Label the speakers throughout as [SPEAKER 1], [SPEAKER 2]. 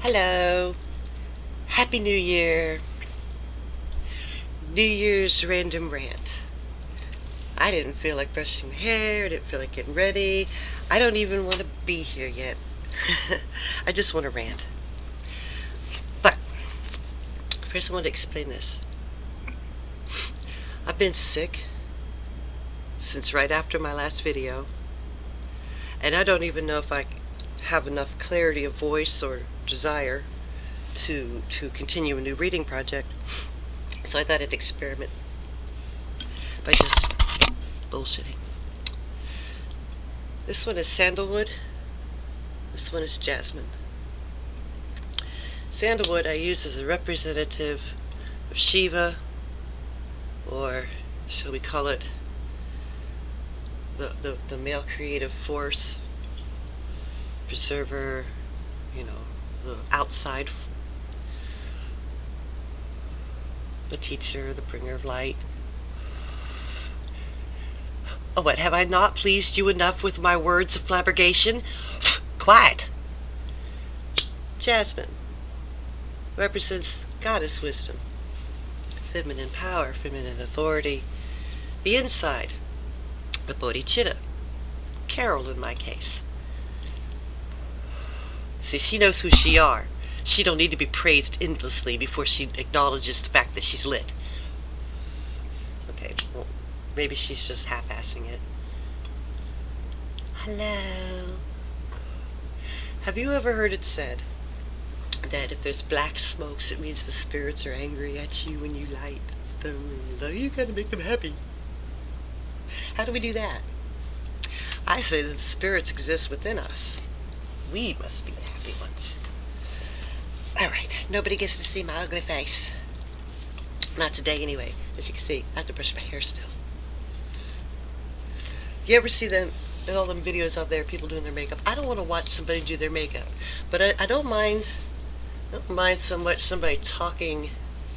[SPEAKER 1] Hello. Happy New Year. New Year's random rant. I didn't feel like brushing my hair. I didn't feel like getting ready. I don't even want to be here yet. I just want to rant. But first I want to explain this. I've been sick since right after my last video. And I don't even know if I have enough clarity of voice or desire to continue a new reading project. So I thought I'd experiment by just bullshitting. This one is sandalwood. This one is jasmine. Sandalwood I use as a representative of Shiva, or shall we call it the male creative force, preserver, the outside, the teacher, the bringer of light. Oh, what, have I not pleased you enough with my words of flabbergation? Quiet. Jasmine represents goddess wisdom, feminine power, feminine authority, the inside, the bodhicitta, Carol in my case. See, she knows who she are. She don't need to be praised endlessly before she acknowledges the fact that she's lit. Okay, well, maybe she's just half-assing it. Hello. Have you ever heard it said that if there's black smokes, it means the spirits are angry at you when you light them? You gotta make them happy. How do we do that? I say that the spirits exist within us. We must be the happy ones. Alright, nobody gets to see my ugly face. Not today anyway. As you can see, I have to brush my hair still. You ever see them in all them videos out there, people doing their makeup? I don't want to watch somebody do their makeup, but I don't mind so much somebody talking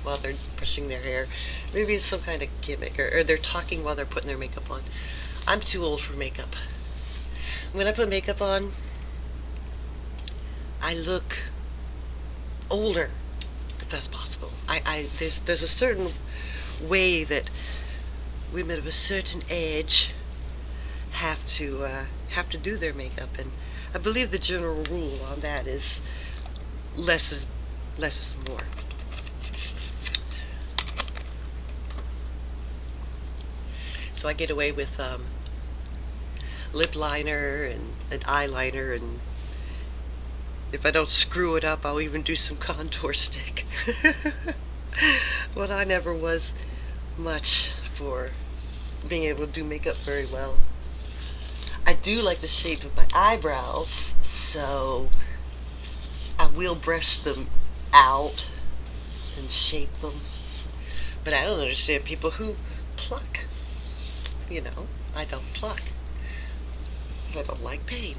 [SPEAKER 1] while they're brushing their hair. Maybe it's some kind of gimmick, or they're talking while they're putting their makeup on. I'm too old for makeup. When I put makeup on, I look older, if that's possible. There's a certain way that women of a certain age have to do their makeup, and I believe the general rule on that is less is more. So I get away with lip liner and an eyeliner, and if I don't screw it up, I'll even do some contour stick. Well, I never was much for being able to do makeup very well. I do like the shape of my eyebrows, so I will brush them out and shape them. But I don't understand people who pluck. I don't pluck. I don't like pain.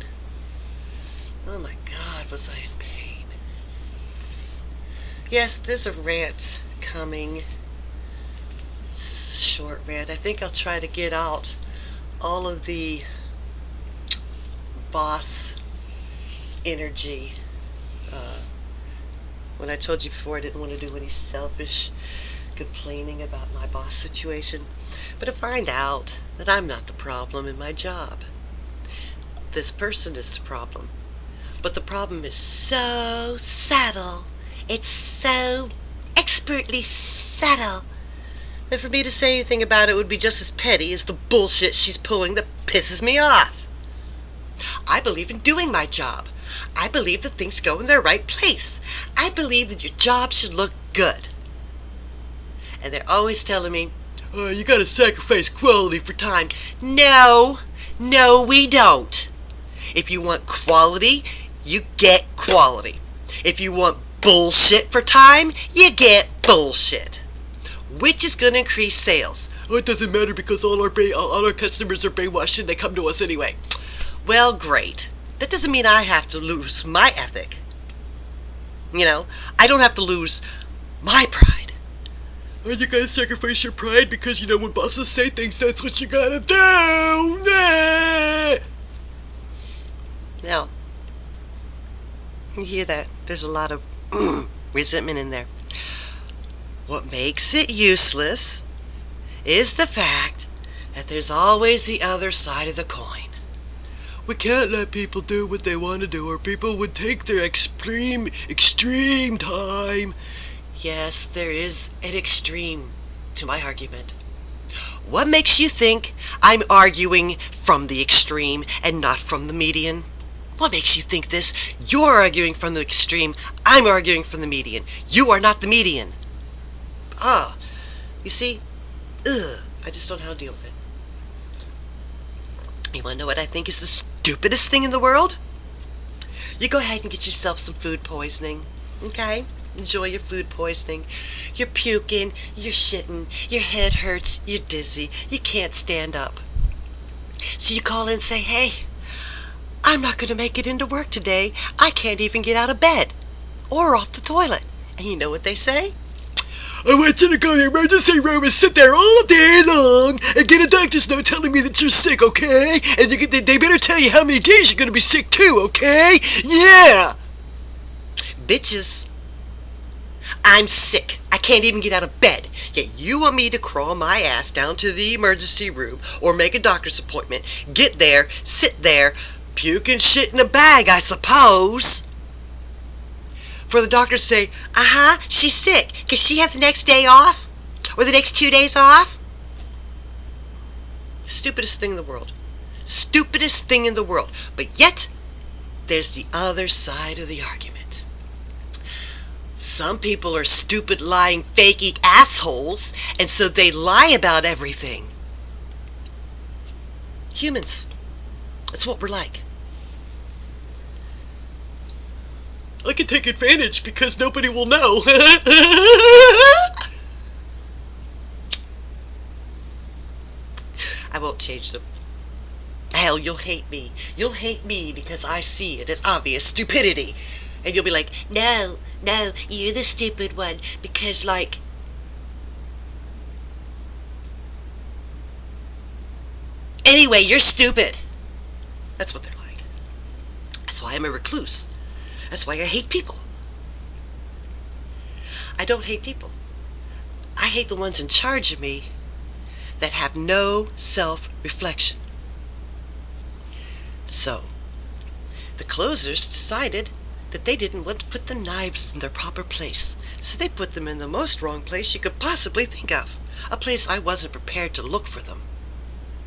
[SPEAKER 1] Oh my God, was I in pain. Yes, there's a rant coming. It's a short rant. I think I'll try to get out all of the boss energy. When I told you before I didn't want to do any selfish complaining about my boss situation. But to find out that I'm not the problem in my job. This person is the problem. But the problem is so subtle. It's so expertly subtle that for me to say anything about it would be just as petty as the bullshit she's pulling that pisses me off. I believe in doing my job. I believe that things go in their right place. I believe that your job should look good. And they're always telling me, oh, you gotta sacrifice quality for time. No, we don't. If you want quality, you get quality. If you want bullshit for time, you get bullshit. Which is going to increase sales? Oh, it doesn't matter because all our customers are brainwashed and they come to us anyway. Well, great. That doesn't mean I have to lose my ethic. I don't have to lose my pride. Oh, you gotta sacrifice your pride because, when bosses say things, that's what you gotta do. Now, You hear that? There's a lot of resentment in there. What makes it useless is the fact that there's always the other side of the coin. We can't let people do what they want to do, or people would take their extreme time. Yes, there is an extreme to my argument. What makes you think I'm arguing from the extreme and not from the median? What makes you think this? You're arguing from the extreme. I'm arguing from the median. You are not the median. You see? I just don't know how to deal with it. You want to know what I think is the stupidest thing in the world? You go ahead and get yourself some food poisoning. Okay? Enjoy your food poisoning. You're puking, you're shitting, your head hurts, you're dizzy, you can't stand up. So you call in and say, hey, I'm not going to make it into work today. I can't even get out of bed or off the toilet. And you know what they say? I want you to go to the emergency room and sit there all day long and get a doctor's note telling me that you're sick, okay? And they better tell you how many days you're going to be sick too, okay? Yeah! Bitches, I'm sick. I can't even get out of bed. Yet you want me to crawl my ass down to the emergency room or make a doctor's appointment, get there, sit there, puke and shit in a bag, I suppose. For the doctor to say, she's sick. Can she have the next day off? Or the next 2 days off? Stupidest thing in the world. Stupidest thing in the world. But yet, there's the other side of the argument. Some people are stupid, lying, faking assholes, and so they lie about everything. Humans. That's what we're like. I can take advantage because nobody will know. I won't change them. Hell, you'll hate me. You'll hate me because I see it as obvious stupidity. And you'll be like, no, you're the stupid one because, anyway, you're stupid. That's what they're like. That's why I'm a recluse. That's why I hate people. I don't hate people. I hate the ones in charge of me that have no self-reflection. So, the closers decided that they didn't want to put the knives in their proper place. So they put them in the most wrong place you could possibly think of. A place I wasn't prepared to look for them.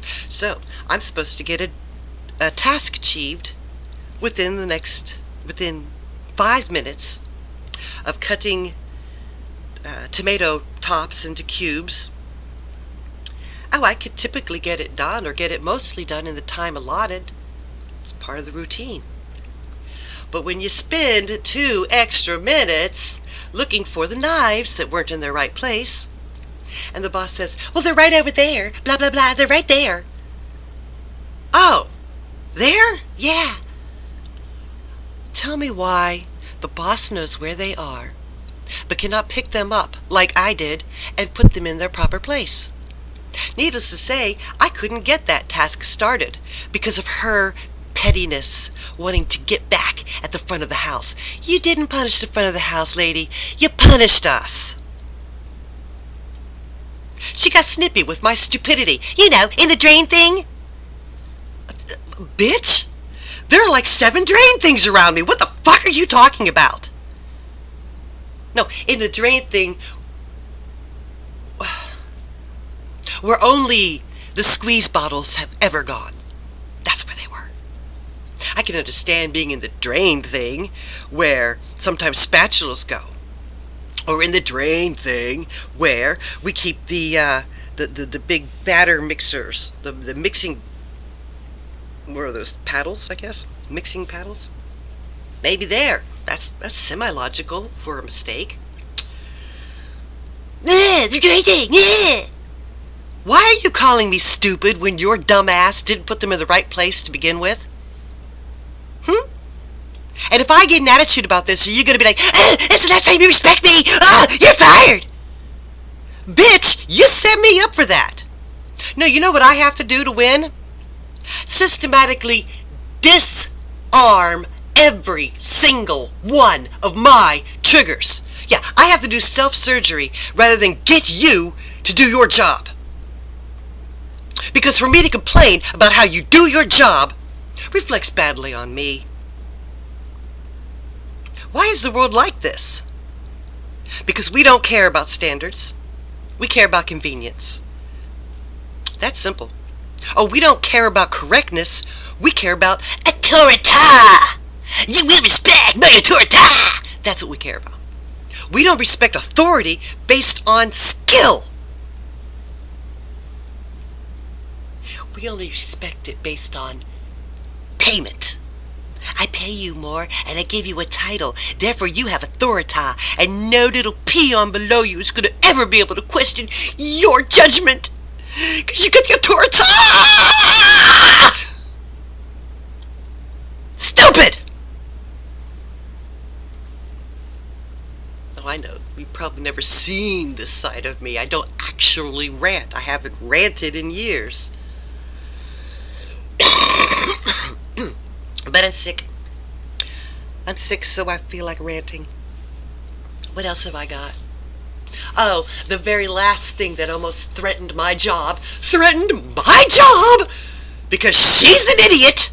[SPEAKER 1] So, I'm supposed to get a task achieved within 5 minutes of cutting tomato tops into cubes. I could typically get it done or get it mostly done in the time allotted. It's part of the routine. But when you spend 2 extra minutes looking for the knives that weren't in their right place, and the boss says, well, they're right over there, blah, blah, blah, they're right there. Oh, there? Yeah. Tell me why the boss knows where they are, but cannot pick them up like I did and put them in their proper place. Needless to say, I couldn't get that task started because of her pettiness, wanting to get back at the front of the house. You didn't punish the front of the house, lady. You punished us. She got snippy with my stupidity. You know, in the drain thing. Bitch! There are like 7 drain things around me. What the fuck are you talking about? No, in the drain thing, where only the squeeze bottles have ever gone. That's where they were. I can understand being in the drain thing, where sometimes spatulas go. Or in the drain thing, where we keep the big batter mixers, the mixing. What are those, paddles, I guess? Mixing paddles? Maybe there. That's semi-logical for a mistake. The great thing! Why are you calling me stupid when your dumb ass didn't put them in the right place to begin with? And if I get an attitude about this, are you going to be like, it's the last time you respect me! You're fired! Bitch, you set me up for that! No, you know what I have to do to win? Systematically disarm every single one of my triggers. Yeah, I have to do self-surgery rather than get you to do your job. Because for me to complain about how you do your job reflects badly on me. Why is the world like this? Because we don't care about standards. We care about convenience. That's simple. Oh, we don't care about correctness. We care about authority. You will respect my authority. That's what we care about. We don't respect authority based on skill. We only respect it based on payment. I pay you more and I give you a title. Therefore you have authority, and no little peon below you is going to ever be able to question your judgment because you give me authority. Stupid! Oh, I know. You've probably never seen this side of me. I don't actually rant. I haven't ranted in years. But I'm sick. I'm sick, so I feel like ranting. What else have I got? Oh, the very last thing that almost threatened my job. Threatened my job! Because she's an idiot!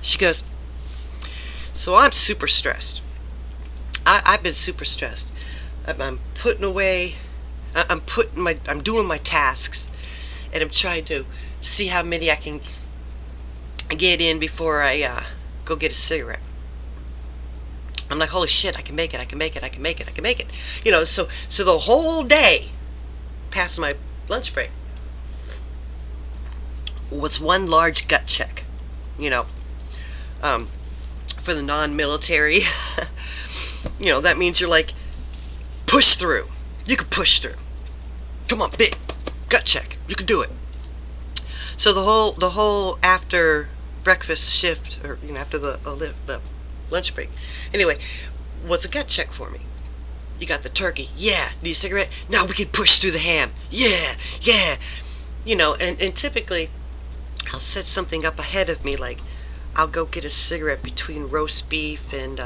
[SPEAKER 1] She goes, so I'm super stressed. I've been super stressed. I'm putting away, I'm doing my tasks, and I'm trying to see how many I can get in before I go get a cigarette. I'm like, holy shit, I can make it. You know, so the whole day past my lunch break was one large gut check. You know, for the non-military, you know, that means you're like, push through. You can push through. Come on, big gut check. You can do it. So the whole after breakfast shift, or you know, after the lunch break, anyway, was a gut check for me. You got the turkey, yeah. Need a cigarette? Now we can push through the ham, yeah. You know, and typically, I'll set something up ahead of me, like I'll go get a cigarette between roast beef and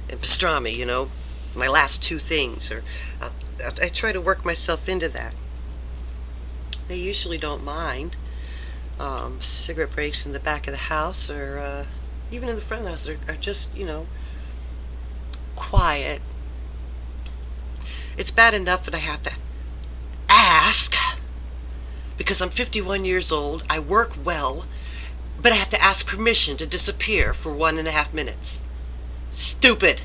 [SPEAKER 1] pastrami. You know, my last two things, or I try to work myself into that. They usually don't mind. Cigarette breaks in the back of the house, or even in the front of the house, are just, you know, quiet. It's bad enough that I have to ask, because I'm 51 years old, I work well, but I have to ask permission to disappear for 1.5 minutes. Stupid.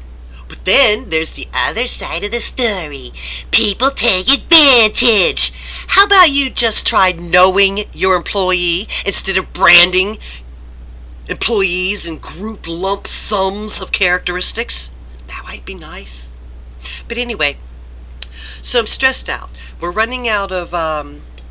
[SPEAKER 1] But then there's the other side of the story. People take advantage. How about you just try knowing your employee instead of branding employees in group lump sums of characteristics? That might be nice. But anyway, so I'm stressed out. We're running out of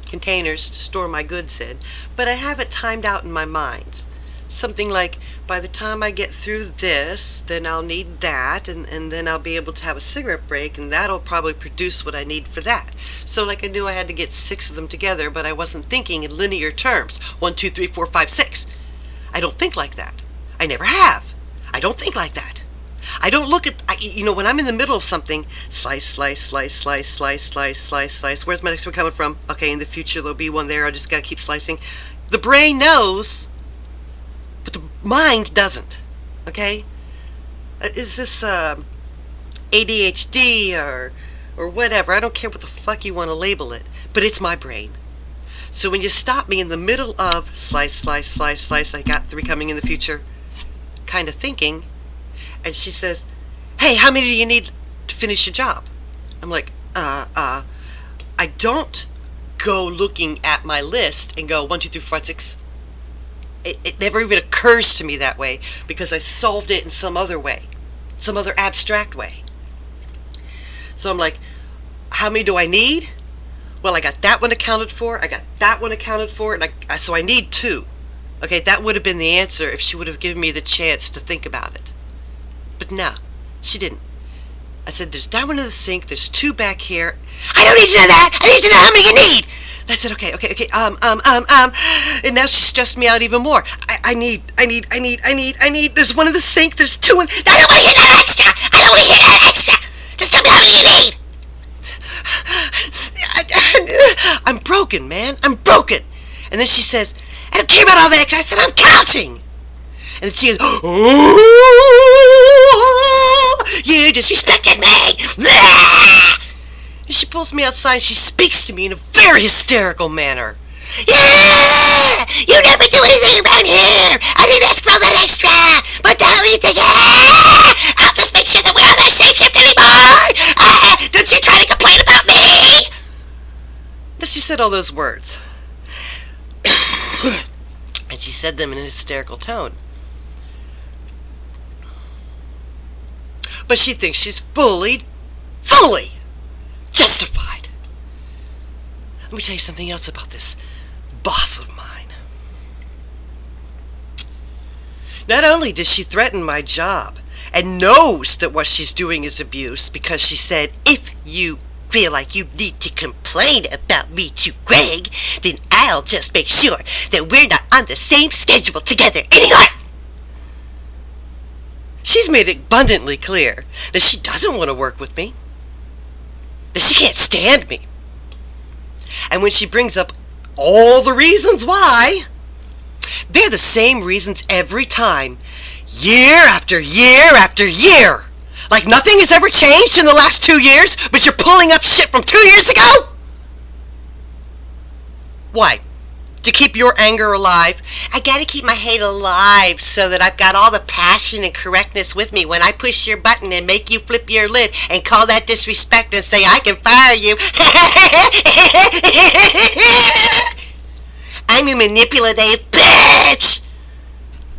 [SPEAKER 1] containers to store my goods in, but I have it timed out in my mind. Something like, by the time I get through this, then I'll need that, and then I'll be able to have a cigarette break, and that'll probably produce what I need for that. So like I knew I had to get 6 of them together, but I wasn't thinking in linear terms. 1, 2, 3, 4, 5, 6. I don't think like that. I never have. I don't think like that. I don't look at, you know, when I'm in the middle of something, slice. Where's my next one coming from? Okay, in the future there'll be one there. I just gotta keep slicing. The brain knows, but the mind doesn't. Okay? Is this ADHD or whatever? I don't care what the fuck you want to label it, but it's my brain. So when you stop me in the middle of slice, I got 3 coming in the future, kind of thinking, and she says, hey, how many do you need to finish your job? I'm like, I don't go looking at my list and go 1, 2, 3, 4, 5, 6. It never even occurs to me that way, because I solved it in some other way, some other abstract way. So I'm like, how many do I need? Well, I got that one accounted for, I got that one accounted for, and so I need 2. Okay, that would have been the answer if she would have given me the chance to think about it. But no, she didn't. I said, there's that one in the sink, there's 2 back here. I don't need to know that! I need to know how many you need! I said, okay. And now she stressed me out even more. I need. There's one in the sink. There's two in. I don't want to hear that extra. I don't want to hear that extra. Just tell me how many you need. I'm broken, man. I'm broken. And then she says, I don't care about all the extra. I said, I'm counting. And then she goes, oh, you disrespected me. And she pulls me outside and she speaks to me in a very hysterical manner. Yeah! You never do anything around here! I didn't ask for that extra! But now you take it! I'll just make sure that we're on that same shift anymore! Don't you try to complain about me! Then she said all those words. And she said them in an hysterical tone. But she thinks she's fully justified. Let me tell you something else about this boss of mine. Not only does she threaten my job and knows that what she's doing is abuse, because she said, if you feel like you need to complain about me to Greg, then I'll just make sure that we're not on the same schedule together anymore. She's made it abundantly clear that she doesn't want to work with me, that she can't stand me. And when she brings up all the reasons why, they're the same reasons every time, year after year after year. Like nothing has ever changed in the last 2 years, but you're pulling up shit from 2 years ago? Why? To keep your anger alive? I gotta keep my hate alive so that I've got all the passion and correctness with me when I push your button and make you flip your lid and call that disrespect and say I can fire you. I'm a manipulative bitch!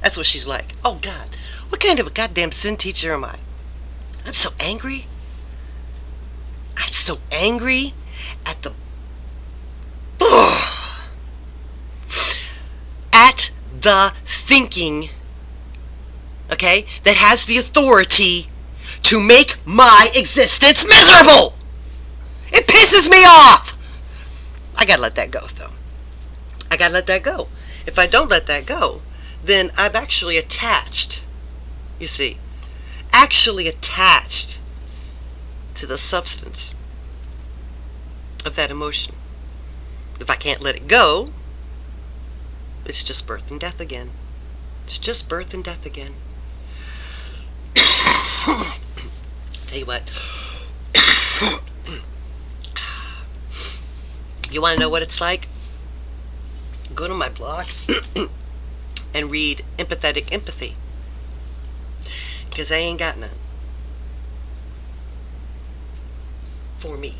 [SPEAKER 1] That's what she's like. Oh God, what kind of a goddamn sin teacher am I? I'm so angry. I'm so angry at the... at the thinking, okay, that has the authority to make my existence miserable. It pisses me off. I gotta let that go, though. I gotta let that go. If I don't let that go, then I'm actually attached, you see, actually attached to the substance of that emotion. If I can't let it go, it's just birth and death again. It's just birth and death again. Tell you what. You want to know what it's like? Go to my blog and read Empathetic Empathy. Because I ain't got none. For me.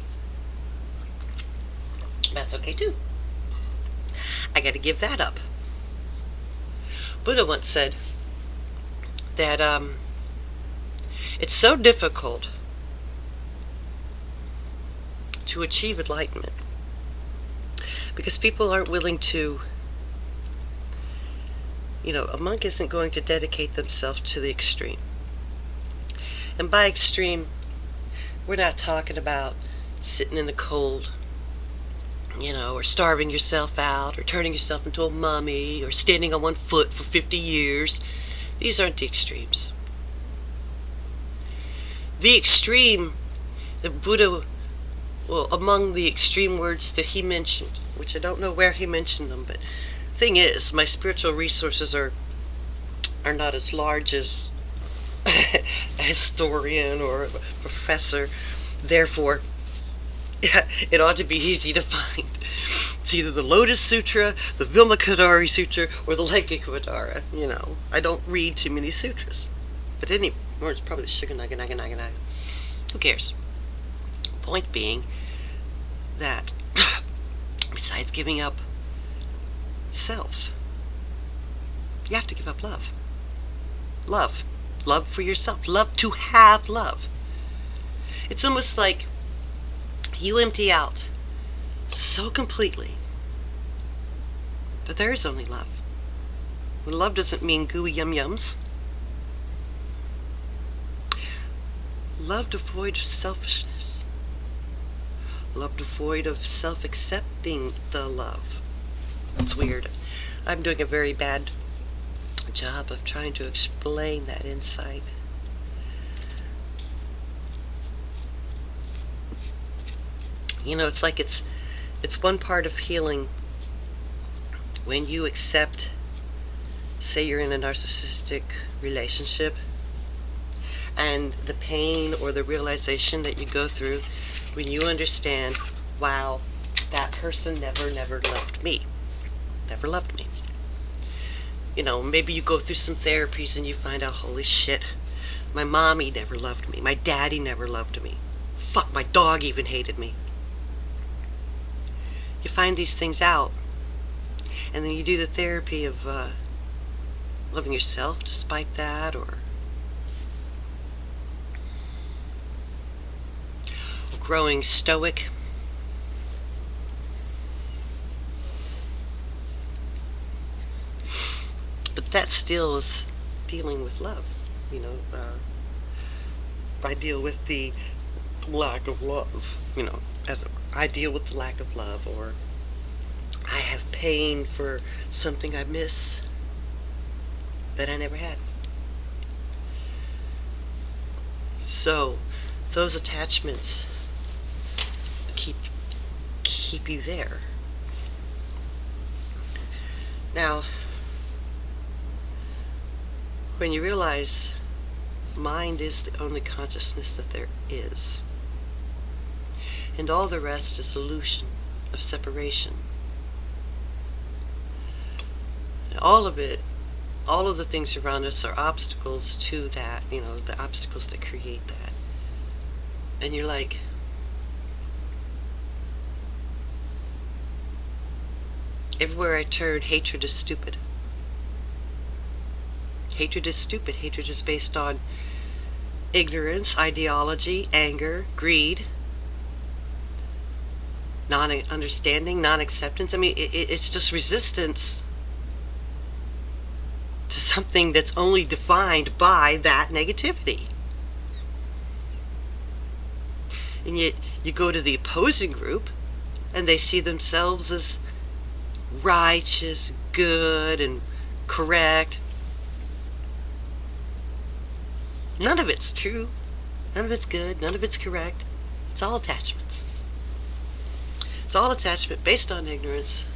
[SPEAKER 1] That's okay too. I got to give that up. Buddha once said that it's so difficult to achieve enlightenment because people aren't willing to, a monk isn't going to dedicate themselves to the extreme. And by extreme, we're not talking about sitting in the cold, or starving yourself out, or turning yourself into a mummy, or standing on one foot for 50 years. These aren't the extremes. The extreme, the Buddha, among the extreme words that he mentioned, which I don't know where he mentioned them, but the thing is, my spiritual resources are not as large as a historian or a professor. Therefore, it ought to be easy to find. It's either the Lotus Sutra, the Vilmakodari Sutra, or the Lekakavadara. I don't read too many sutras. But anyway, or it's probably the Shiganaga. Who cares? Point being that besides giving up self, you have to give up love. Love. Love for yourself. Love to have love. It's almost like you empty out so completely that there is only love. And love doesn't mean gooey yum-yums. Love devoid of selfishness. love devoid of self-accepting the love. It's weird. I'm doing a very bad job of trying to explain that insight. You know, it's like it's one part of healing when you accept, say you're in a narcissistic relationship, and the pain or the realization that you go through when you understand, wow, that person never loved me. Never loved me. You know, maybe you go through some therapies and you find out, holy shit, my mommy never loved me. My daddy never loved me. Fuck, my dog even hated me. You find these things out, and then you do the therapy of loving yourself despite that, or growing stoic. But that still is dealing with love. You know, I deal with the lack of love, you know, I deal with the lack of love, or I have pain for something I miss that I never had. So those attachments keep you there. Now, when you realize mind is the only consciousness that there is, and all the rest is illusion of separation. All of it, all of the things around us are obstacles to that, you know, the obstacles that create that. And you're like, everywhere I turn, hatred is stupid. Hatred is stupid. Hatred is based on ignorance, ideology, anger, greed, non-understanding, non-acceptance. I mean, it's just resistance to something that's only defined by that negativity. And yet you go to the opposing group and they see themselves as righteous, good, and correct. None of it's true. None of it's good. None of it's correct. It's all attachments. It's all attachment based on ignorance.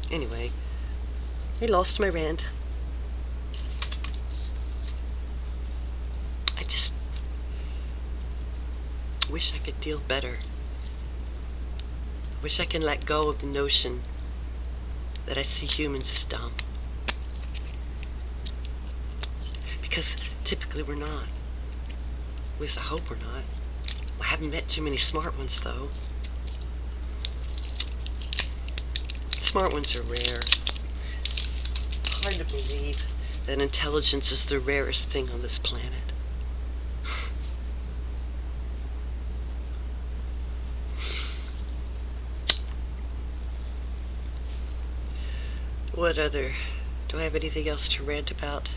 [SPEAKER 1] Anyway, I lost my rant. I just wish I could deal better. Wish I can let go of the notion that I see humans as dumb. Because typically we're not. At least I hope we're not. I haven't met too many smart ones, though. Smart ones are rare. Hard to believe that intelligence is the rarest thing on this planet. What other... do I have anything else to rant about?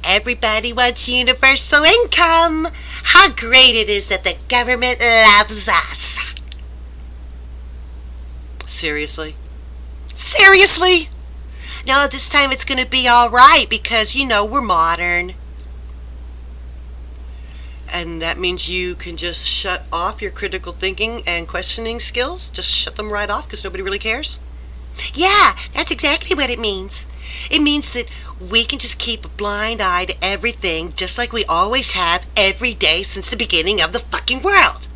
[SPEAKER 1] Everybody wants universal income. How great it is that the government loves us. Seriously? Seriously? No, this time it's going to be all right because, you know, we're modern. And that means you can just shut off your critical thinking and questioning skills. Just shut them right off because nobody really cares. Yeah, that's exactly what it means. It means that we can just keep a blind eye to everything just like we always have every day since the beginning of the fucking world.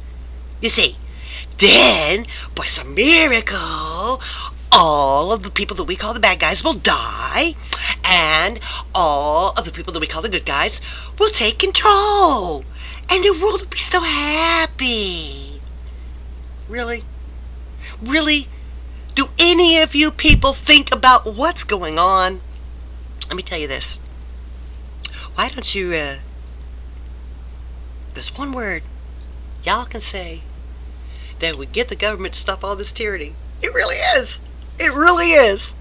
[SPEAKER 1] You see, then, by some miracle, all of the people that we call the bad guys will die, and all of the people that we call the good guys will take control, and the world will be so happy. Really? Really? Do any of you people think about what's going on? Let me tell you this. Why don't you, there's one word y'all can say that would get the government to stop all this tyranny. It really is. It really is.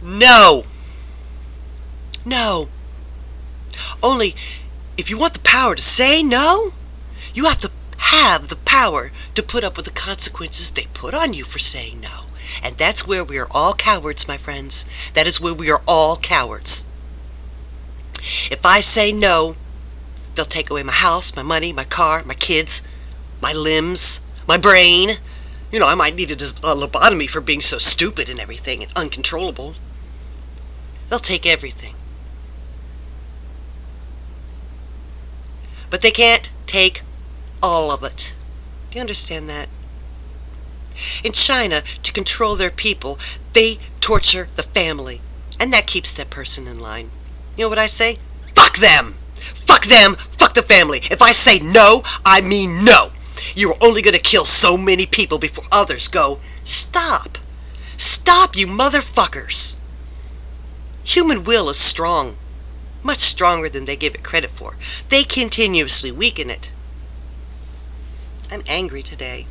[SPEAKER 1] No. No. Only, if you want the power to say no, you have to have the power to put up with the consequences they put on you for saying no. And that's where we are all cowards, my friends. That is where we are all cowards. If I say no, they'll take away my house, my money, my car, my kids, my limbs, my brain. I might need a lobotomy for being so stupid and everything and uncontrollable. They'll take everything. But they can't take all of it. Do you understand that? In China, to control their people, they torture the family. And that keeps that person in line. You know what I say? Fuck them! Fuck them! Fuck the family! If I say no, I mean no! You are only going to kill so many people before others go, stop! Stop, you motherfuckers! Human will is strong. Much stronger than they give it credit for. They continuously weaken it. I'm angry today.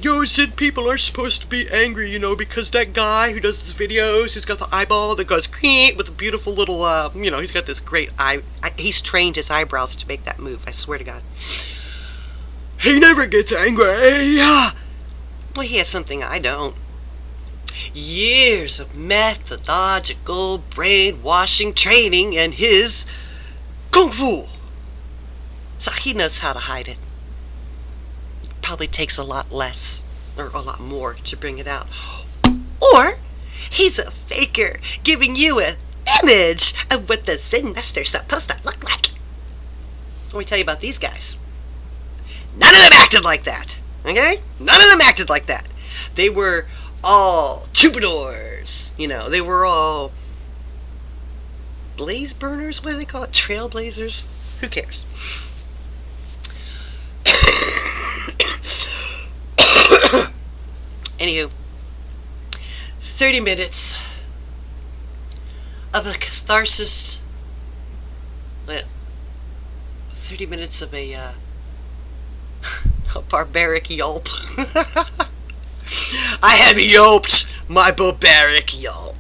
[SPEAKER 1] Yo, Sid, people are supposed to be angry, because that guy who does these videos, he's got the eyeball that goes with a beautiful little, he's got this great he's trained his eyebrows to make that move, I swear to God. He never gets angry. Well, he has something I don't. Years of methodological brainwashing training and his kung fu. So he knows how to hide it. Probably takes a lot less or a lot more to bring it out. Or he's a faker giving you an image of what the Zen master's supposed to look like. Let me tell you about these guys. None of them acted like that. Okay? None of them acted like that. They were all troubadours. They were all blaze burners. What do they call it? Trailblazers? Who cares? Anywho, 30 minutes of a catharsis. 30 minutes of a barbaric yulp. I have yelped my barbaric yulp.